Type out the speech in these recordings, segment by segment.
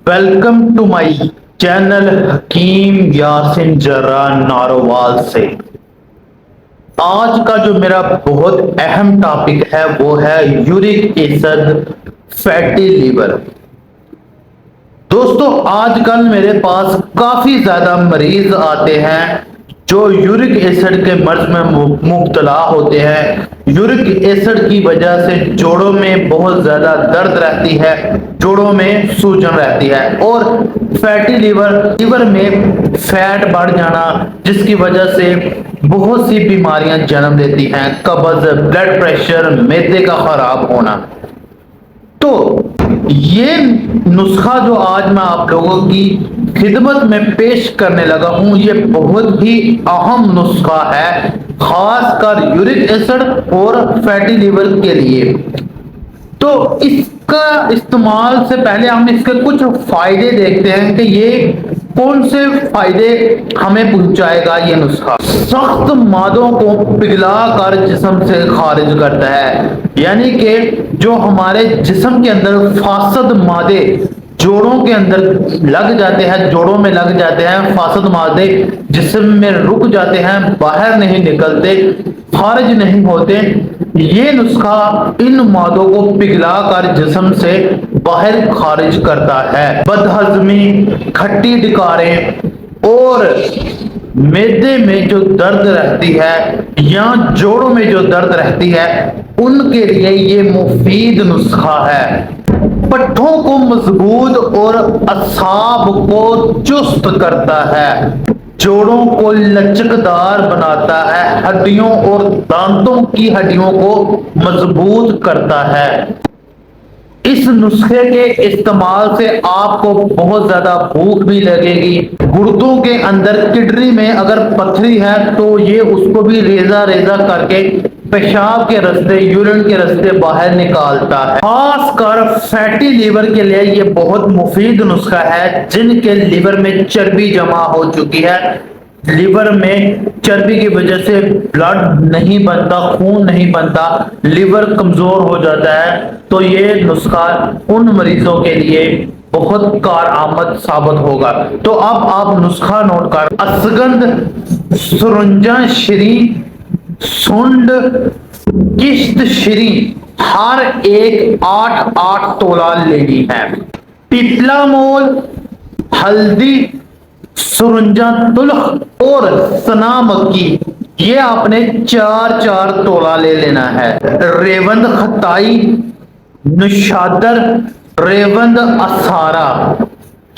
Welcome to my channel हकीम यासिन जर्रा नारोवाल से। आज का जो मेरा बहुत अहम टॉपिक है वो है यूरिक एसिड, फैटी लीवर। दोस्तों, आजकल मेरे पास काफी ज्यादा मरीज आते हैं जो यूरिक एसिड के मर्ज में मुब्तला होते हैं। यूरिक एसिड की वजह से जोड़ों में बहुत ज्यादा दर्द रहती है, जोड़ों में सूजन रहती है, और फैटी लीवर में फैट बढ़ जाना, जिसकी वजह से बहुत सी बीमारियां जन्म लेती हैं, कब्ज, ब्लड प्रेशर, मैदे का खराब होना। तो ये नुस्खा जो आज मैं आप लोगों की खिदमत में पेश करने लगा हूं, ये बहुत ही अहम नुस्खा है, खासकर यूरिक एसिड और फैटी लीवर के लिए। तो इसका इस्तेमाल से पहले हम इसके कुछ फायदे देखते हैं कि ये कौन से फायदे हमें पहुंचाएगा ये नुस्खा। सख्त मादों को पिघला कर जिस्म से खारिज करता है, यानी कि जो हमारे जिस्म के अंदर फासद मादे जोड़ों के अंदर लग जाते हैं, जोड़ों में लग जाते हैं, फासद मादे जिस्म में रुक जाते हैं, बाहर नहीं निकलते, खारिज नहीं होते, ये नुस्खा इन मादों को पिघला कर जिस्म से बाहर खारिज करता है। बदहजमी, खट्टी डिकारें और मैदे में जो दर्द रहती है या जोड़ों में जो दर्द रहती है, उनके लिए ये मुफीद नुस्खा है। पट्ठों को मजबूत और असाब को चुस्त करता है, जोड़ों को लचकदार बनाता है, हड्डियों और दांतों की हड्डियों को मजबूत करता है। इस नुस्खे के इस्तेमाल से आपको बहुत ज्यादा भूख भी लगेगी। गुर्दों के अंदर, किडनी में अगर पथरी है तो ये उसको भी रेजा रेजा करके पेशाब के रास्ते, यूरिन के रास्ते बाहर निकालता है। खासकर फैटी लीवर के लिए ये बहुत मुफीद नुस्खा है, जिनके लीवर में चर्बी जमा हो चुकी है। लीवर में चर्बी की वजह से ब्लड नहीं बनता, खून नहीं बनता, लीवर कमजोर हो जाता है, तो ये नुस्खा उन मरीजों के लिए बहुत कारआमद साबित होगा। तो अब आप नुस्खा नोट कर, असगंध, सुरंजा श्री, सुंड, किश्त श्री हर एक 8-8 तोला लेनी है। पिपला मोल, हल्दी, सुरंजा तुलख और सना मक्की, ये आपने 4-4 तोला ले लेना है। रेवंद खताई, निशादर, रेवंद असारा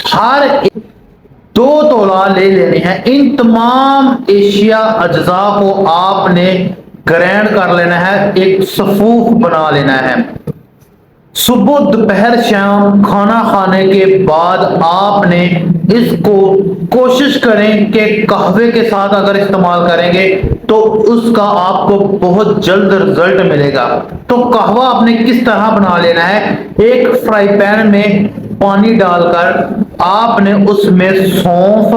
हर 2 तोला ले लेने हैं। इन तमाम एशिया अज्जा को आपने ग्राइंड कर लेना है, एक सफूफ बना लेना है। सुबह, दोपहर, शाम खाना खाने के बाद आपने इसको कोशिश करें कि कहवे के साथ अगर इस्तेमाल करेंगे तो उसका आपको बहुत जल्द रिजल्ट मिलेगा। तो कहवा आपने किस तरह बना लेना है, एक फ्राई पैन में पानी डालकर आपने उसमें सौंफ,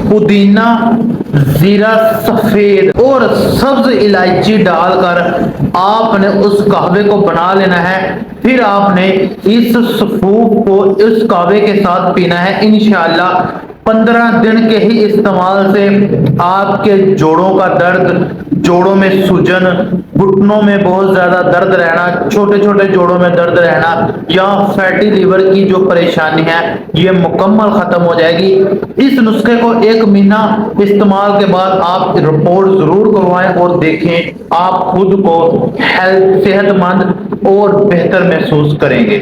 पुदीना, जीरा सफेद और सब्ज इलायची डालकर आपने उस कहवे को बना लेना है। फिर आपने इस सफूफ को इस कहवे के साथ पीना है। इंशाअल्लाह 15 दिन के ही इस्तेमाल से आपके जोड़ों का दर्द, जोड़ों में सूजन, घुटनों में बहुत ज्यादा दर्द रहना, छोटे छोटे जोड़ों में दर्द रहना या फैटी लीवर की जो परेशानी है, ये मुकम्मल खत्म हो जाएगी। इस नुस्खे को 1 महीना इस्तेमाल के बाद आप रिपोर्ट जरूर करवाएं और देखें, आप खुद को सेहतमंद और बेहतर महसूस करेंगे।